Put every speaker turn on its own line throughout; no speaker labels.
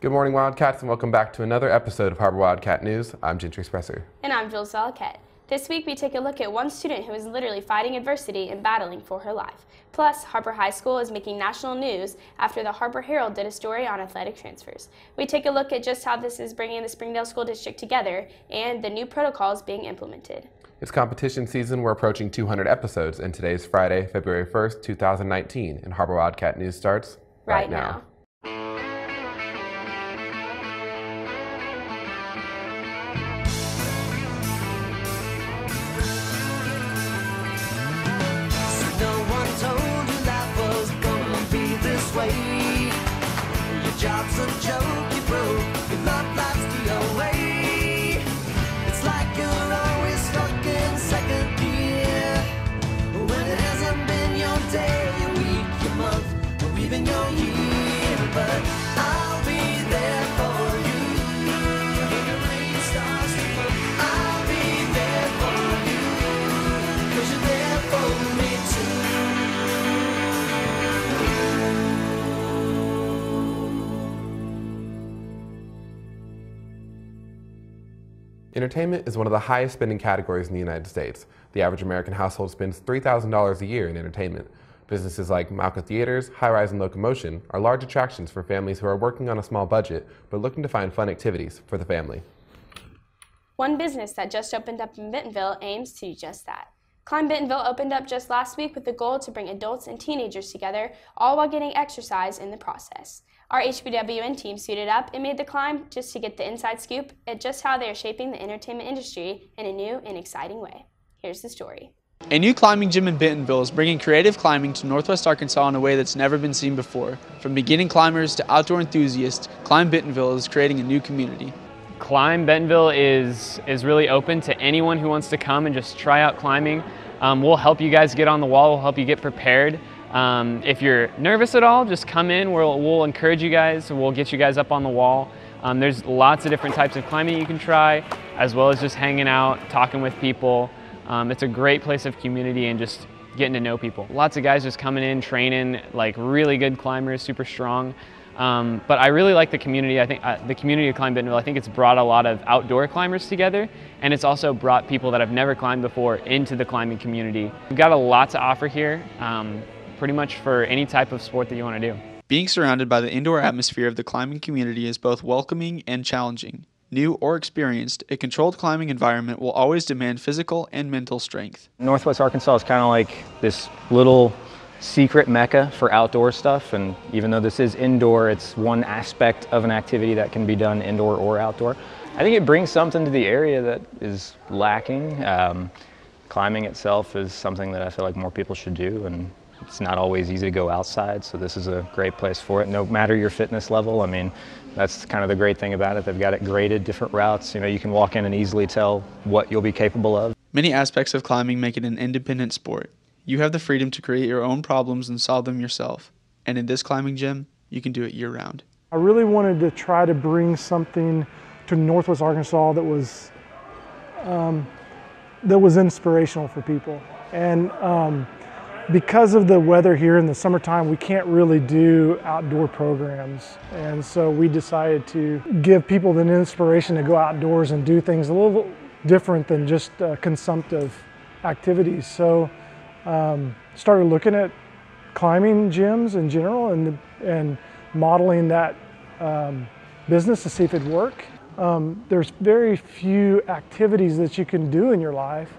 Good morning, Wildcats, and welcome back to another episode of Har-Ber Wildcat News. I'm Gentry Expresser.
And I'm Jules Wildcat. This week we take a look at one student who is literally fighting adversity and battling for her life. Plus, Har-Ber High School is making national news after the Har-Ber Herald did a story on athletic transfers. We take a look at just how this is bringing the Springdale School District together and the new protocols being implemented.
It's competition season. We're approaching 200 episodes, and today's Friday, February 1st, 2019, and Har-Ber Wildcat News starts right now.
Your job's a joke, you broke, your love life's the away. It's like you're always stuck in second gear, when it hasn't been your day, your week, your month, or even your year. But I'll be there for you when the rain starts to fall. I'll be there for you, 'cause you're there for me too.
Entertainment is one of the highest spending categories in the United States. The average American household spends $3,000 a year in entertainment. Businesses like Malka Theaters, High Rise, and Locomotion are large attractions for families who are working on a small budget but looking to find fun activities for the family.
One business that just opened up in Bentonville aims to do just that. Climb Bentonville opened up just last week with the goal to bring adults and teenagers together, all while getting exercise in the process. Our HBWN team suited up and made the climb just to get the inside scoop at just how they are shaping the entertainment industry in a new and exciting way. Here's the story.
A new climbing gym in Bentonville is bringing creative climbing to Northwest Arkansas in a way that's never been seen before. From beginning climbers to outdoor enthusiasts, Climb Bentonville is creating a new community.
Climb Bentonville is really open to anyone who wants to come and just try out climbing. We'll help you guys get on the wall, we'll help you get prepared. If you're nervous at all, just come in, we'll encourage you guys, we'll get you guys up on the wall. There's lots of different types of climbing you can try, as well as just hanging out, talking with people. It's a great place of community and just getting to know people. Lots of guys just coming in, training, like really good climbers, super strong. But I really like the community. I think the community of Climb Bentonville, I think it's brought a lot of outdoor climbers together, and it's also brought people that have never climbed before into the climbing community. We've got a lot to offer here, pretty much for any type of sport that you want to do.
Being surrounded by the indoor atmosphere of the climbing community is both welcoming and challenging. New or experienced, a controlled climbing environment will always demand physical and mental strength.
Northwest Arkansas is kind of like this little secret mecca for outdoor stuff, and even though this is indoor, it's one aspect of an activity that can be done indoor or outdoor. I think it brings something to the area that is lacking. Climbing itself is something that I feel like more people should do, and it's not always easy to go outside, so this is a great place for it, no matter your fitness level. I mean, that's kind of the great thing about it. They've got it graded, different routes. You know, you can walk in and easily tell what you'll be capable of.
Many aspects of climbing make it an independent sport. You have the freedom to create your own problems and solve them yourself. And in this climbing gym, you can do it year-round.
I really wanted to try to bring something to Northwest Arkansas that was inspirational for people. And because of the weather here in the summertime, we can't really do outdoor programs. And so we decided to give people the inspiration to go outdoors and do things a little different than just consumptive activities. So started looking at climbing gyms in general and modeling that business to see if it'd work. There's very few activities that you can do in your life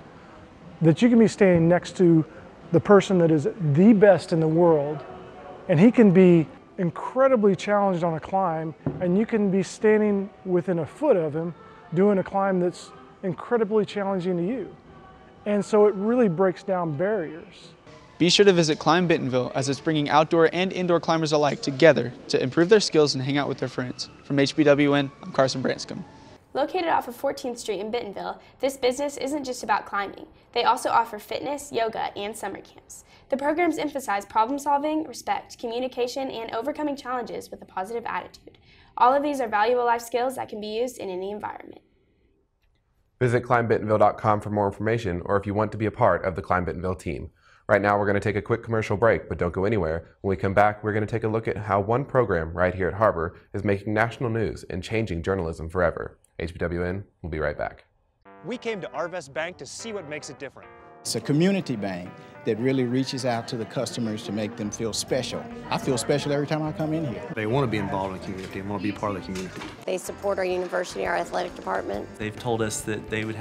that you can be standing next to the person that is the best in the world, and he can be incredibly challenged on a climb, and you can be standing within a foot of him doing a climb that's incredibly challenging to you. And so it really breaks down barriers.
Be sure to visit Climb Bentonville, as it's bringing outdoor and indoor climbers alike together to improve their skills and hang out with their friends. From HBWN, I'm Carson Branscombe.
Located off of 14th Street in Bentonville, this business isn't just about climbing. They also offer fitness, yoga, and summer camps. The programs emphasize problem solving, respect, communication, and overcoming challenges with a positive attitude. All of these are valuable life skills that can be used in any environment.
Visit climbbentonville.com for more information, or if you want to be a part of the Climb Bentonville team. Right now, we're going to take a quick commercial break, but don't go anywhere. When we come back, we're going to take a look at how one program right here at Har-Ber is making national news and changing journalism forever. HBWN, we'll be right back.
We came to Arvest Bank to see what makes it different.
It's a community bank that really reaches out to the customers to make them feel special. I feel special every time I come in here.
They want to be involved in the community and want to be part of the community.
They support our university, our athletic department.
They've told us that they could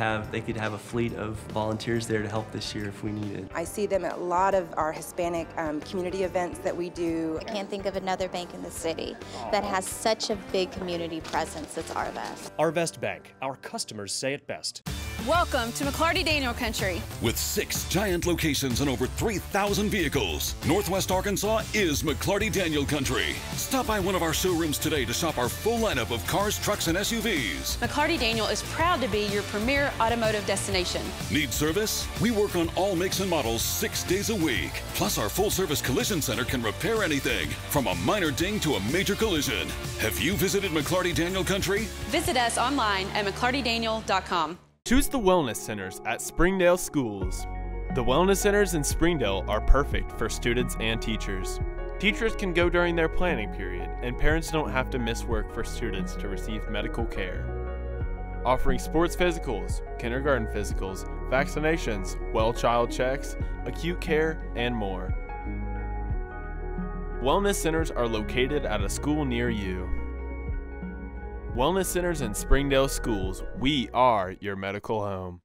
have a fleet of volunteers there to help this year if we needed.
I see them at a lot of our Hispanic community events that we do.
I can't think of another bank in the city that has such a big community presence as Arvest.
Arvest Bank, our customers say it best.
Welcome to McClarty Daniel Country.
With 6 giant locations and over 3,000 vehicles, Northwest Arkansas is McClarty Daniel Country. Stop by one of our showrooms today to shop our full lineup of cars, trucks, and SUVs.
McClarty Daniel is proud to be your premier automotive destination.
Need service? We work on all makes and models 6 days a week. Plus, our full-service collision center can repair anything, from a minor ding to a major collision. Have you visited McClarty Daniel Country?
Visit us online at mcclartydaniel.com.
Choose the Wellness Centers at Springdale Schools. The Wellness Centers in Springdale are perfect for students and teachers. Teachers can go during their planning period, and parents don't have to miss work for students to receive medical care. Offering sports physicals, kindergarten physicals, vaccinations, well child checks, acute care, and more. Wellness Centers are located at a school near you. Wellness Centers in Springdale Schools, we are your medical home.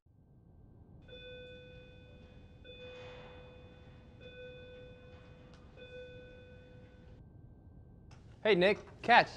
Hey Nick, catch.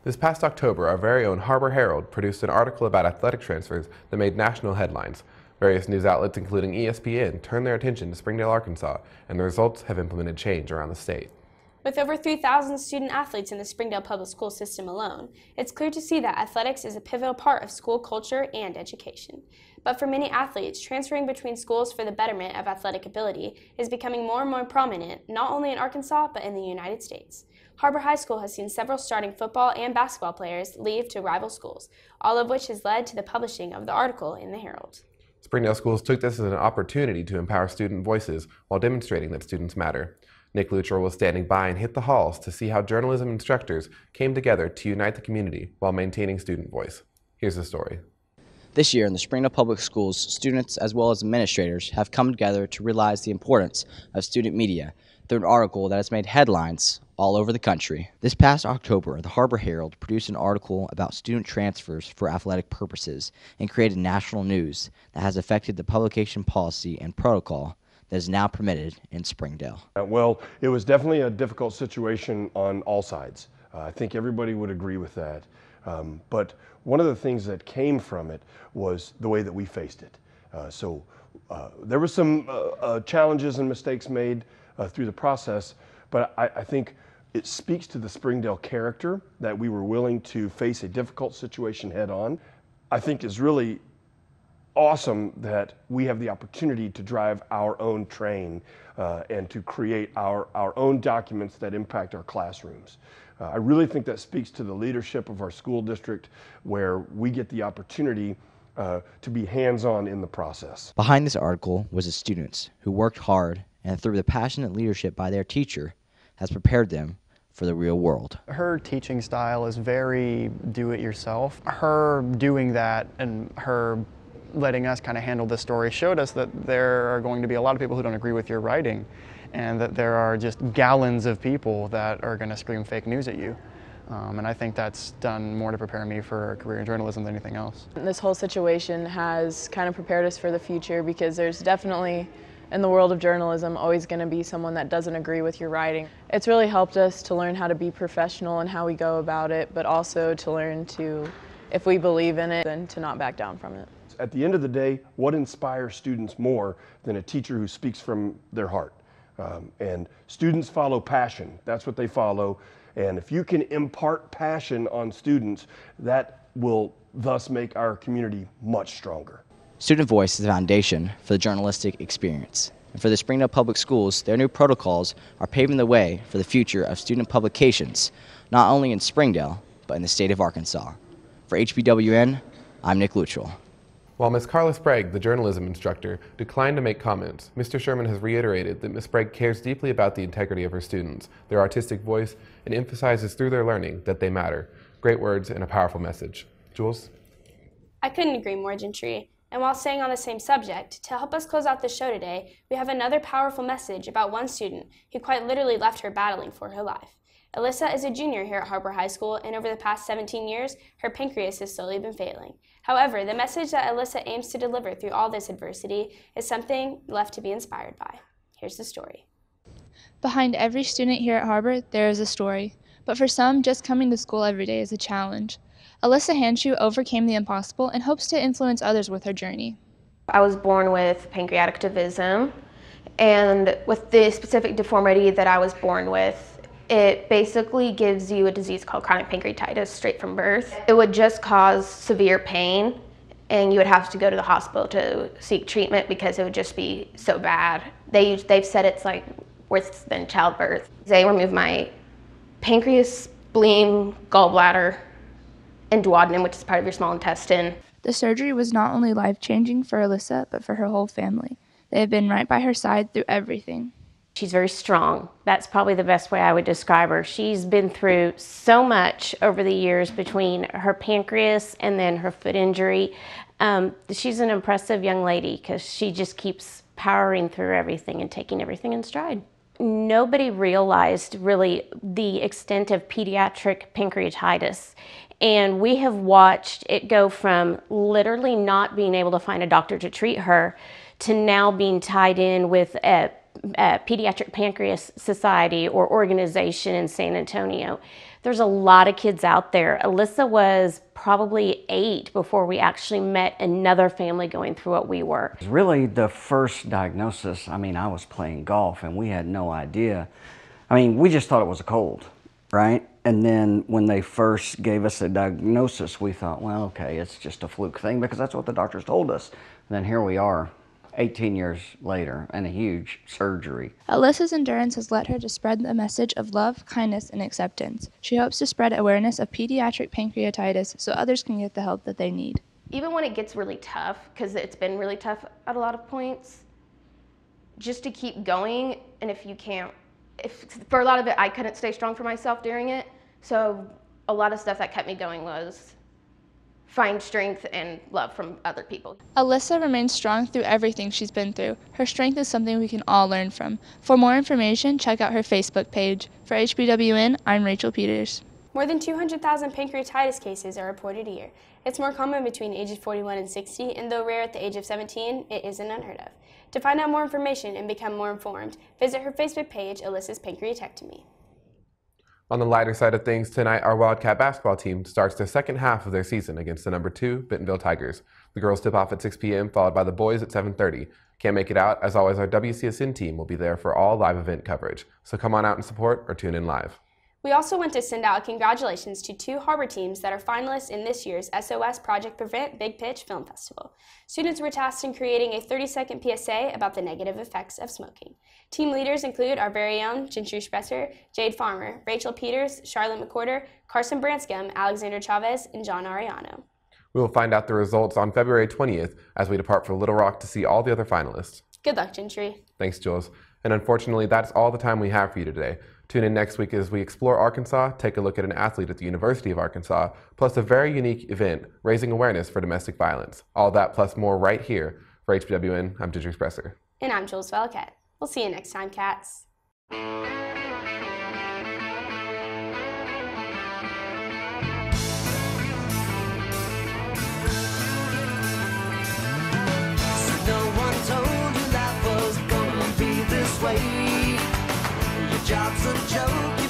This past October, our very own Har-Ber Herald produced an article about athletic transfers that made national headlines. Various news outlets, including ESPN, turned their attention to Springdale, Arkansas, and the results have implemented change around the state.
With over 3,000 student athletes in the Springdale public school system alone, it's clear to see that athletics is a pivotal part of school culture and education. But for many athletes, transferring between schools for the betterment of athletic ability is becoming more and more prominent, not only in Arkansas, but in the United States. Har-Ber High School has seen several starting football and basketball players leave to rival schools, all of which has led to the publishing of the article in the Herald.
Springdale schools took this as an opportunity to empower student voices while demonstrating that students matter. Nick Luttrell was standing by and hit the halls to see how journalism instructors came together to unite the community while maintaining student voice. Here's the story.
This year in the Springdale Public Schools, students as well as administrators have come together to realize the importance of student media through an article that has made headlines all over the country. This past October, the Har-Ber Herald produced an article about student transfers for athletic purposes and created national news that has affected the publication policy and protocol that is now permitted in Springdale.
Well, it was definitely a difficult situation on all sides. I think everybody would agree with that. But one of the things that came from it was the way that we faced it. There were some challenges and mistakes made through the process, but I think it speaks to the Springdale character that we were willing to face a difficult situation head on. I think is really awesome that we have the opportunity to drive our own train and to create our own documents that impact our classrooms. I really think that speaks to the leadership of our school district, where we get the opportunity to be hands-on in the process.
Behind this article was the students who worked hard and through the passionate leadership by their teacher has prepared them for the real world.
Her teaching style is very do-it-yourself. Her doing that and her letting us kind of handle this story showed us that there are going to be a lot of people who don't agree with your writing, and that there are just gallons of people that are going to scream fake news at you. And I think that's done more to prepare me for a career in journalism than anything else.
This whole situation has kind of prepared us for the future, because there's definitely, in the world of journalism, always going to be someone that doesn't agree with your writing. It's really helped us to learn how to be professional and how we go about it, but also to learn to, if we believe in it, then to not back down from it.
At the end of the day, what inspires students more than a teacher who speaks from their heart? And students follow passion. That's what they follow. And if you can impart passion on students, that will thus make our community much stronger.
Student voice is the foundation for the journalistic experience. And for the Springdale Public Schools, their new protocols are paving the way for the future of student publications, not only in Springdale, but in the state of Arkansas. For HBWN, I'm Nick Luttrell.
While Ms. Carla Sprague, the journalism instructor, declined to make comments, Mr. Sherman has reiterated that Ms. Sprague cares deeply about the integrity of her students, their artistic voice, and emphasizes through their learning that they matter. Great words and a powerful message. Jules?
I couldn't agree more, Gentry. And while staying on the same subject, to help us close out the show today, we have another powerful message about one student who quite literally left her battling for her life. Alyssa is a junior here at Har-Ber High School, and over the past 17 years, her pancreas has slowly been failing. However, the message that Alyssa aims to deliver through all this adversity is something left to be inspired by. Here's the story.
Behind every student here at Har-Ber, there is a story. But for some, just coming to school every day is a challenge. Alyssa Hanshu overcame the impossible and hopes to influence others with her journey.
I was born with pancreatic divism, and with the specific deformity that I was born with, it basically gives you a disease called chronic pancreatitis straight from birth. It would just cause severe pain, and you would have to go to the hospital to seek treatment because it would just be so bad. They've said it's like worse than childbirth. They removed my pancreas, spleen, gallbladder, and duodenum, which is part of your small intestine.
The surgery was not only life-changing for Alyssa, but for her whole family. They have been right by her side through everything.
She's very strong. That's probably the best way I would describe her. She's been through so much over the years between her pancreas and then her foot injury. She's an impressive young lady because she just keeps powering through everything and taking everything in stride. Nobody realized really the extent of pediatric pancreatitis. And we have watched it go from literally not being able to find a doctor to treat her to now being tied in with a Pediatric Pancreas Society or organization in San Antonio. There's a lot of kids out there. Alyssa was probably 8 before we actually met another family going through what we were.
Really the first diagnosis, I mean, I was playing golf and we had no idea. I mean, we just thought it was a cold, right? And then when they first gave us a diagnosis, we thought, well, okay, it's just a fluke thing because that's what the doctors told us. And then here we are, 18 years later, and a huge surgery.
Alyssa's endurance has led her to spread the message of love, kindness, and acceptance. She hopes to spread awareness of pediatric pancreatitis so others can get the help that they need.
Even when it gets really tough, because it's been really tough at a lot of points, just to keep going, and for a lot of it, I couldn't stay strong for myself during it, so a lot of stuff that kept me going was find strength and love from other people.
Alyssa remains strong through everything she's been through. Her strength is something we can all learn from. For more information, check out her Facebook page. For HBWN, I'm Rachel Peters.
More than 200,000 pancreatitis cases are reported a year. It's more common between ages 41 and 60, and though rare at the age of 17, it isn't unheard of. To find out more information and become more informed, visit her Facebook page, Alyssa's Pancreatectomy.
On the lighter side of things, tonight our Wildcat basketball team starts the second half of their season against the number 2 Bentonville Tigers. The girls tip off at 6 p.m., followed by the boys at 7:30. Can't make it out? As always, our WCSN team will be there for all live event coverage. So come on out and support or tune in live.
We also want to send out congratulations to 2 Har-Ber teams that are finalists in this year's SOS Project Prevent Big Pitch Film Festival. Students were tasked in creating a 30-second PSA about the negative effects of smoking. Team leaders include our very own Gentry Spresser, Jade Farmer, Rachel Peters, Charlotte McCorder, Carson Branscombe, Alexander Chavez, and John Ariano.
We will find out the results on February 20th as we depart for Little Rock to see all the other finalists.
Good luck, Gentry.
Thanks, Jules. And unfortunately, that's all the time we have for you today. Tune in next week as we explore Arkansas, take a look at an athlete at the University of Arkansas, plus a very unique event raising awareness for domestic violence. All that plus more right here. For HBWN, I'm Gentry Spresser.
And I'm Jules Wildcat. We'll see you next time, cats.
So no one told you life was gonna be this way. Your job's a joke.